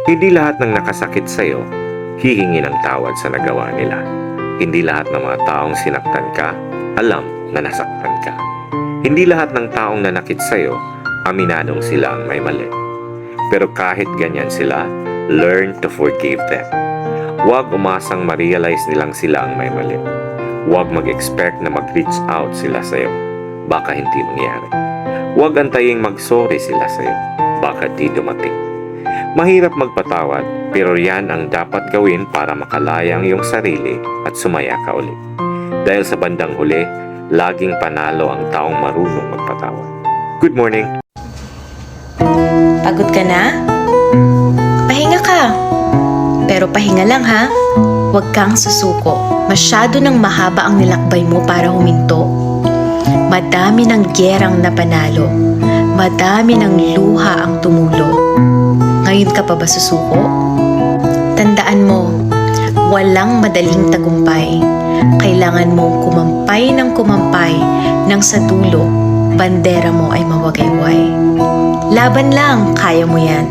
Hindi lahat ng nakasakit sa'yo, hihingi ng tawad sa nagawa nila. Hindi lahat ng mga taong sinaktan ka, alam na nasaktan ka. Hindi lahat ng taong nanakit sa'yo, aminadong sila ang may mali. Pero kahit ganyan sila, learn to forgive them. Huwag umasang ma-realize nilang sila ang may mali. Huwag mag-expect na mag-reach out sila sa'yo. Baka hindi mangyari. Huwag antaying mag-sorry sila sa'yo. Baka di dumating. Mahirap magpatawad, pero yan ang dapat gawin para makalaya ang iyong sarili at sumaya ka ulit. Dahil sa bandang huli, laging panalo ang taong marunong magpatawad. Good morning! Pagod ka na? Pahinga ka. Pero pahinga lang ha. Huwag kang susuko. Masyado nang mahaba ang nilakbay mo para huminto. Madami ng gyerang napanalo. Madami ng luha ang tumulo. Ngayon ka pa ba susuko? Tandaan mo, walang madaling tagumpay. Kailangan mong kumampay nang sa dulo, bandera mo ay mawagayway. Laban lang, kaya mo yan.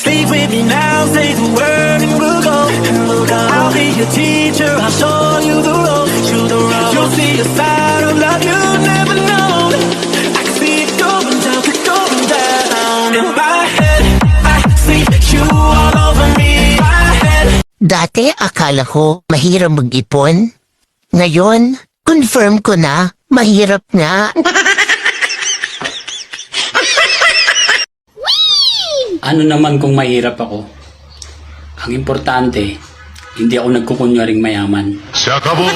Sleep with me now, say the word and we'll go. I'll be your teacher, I'll show you the road. You'll see a side of love you've never known. I can see it going down. In my head, I see you all over me. My head. Dati akala ko mahirap mag-ipon. Ngayon, confirm ko na mahirap nga. Ano naman kung mahirap ako? Ang importante, hindi ako nagkukunyaring mayaman. Se acabó.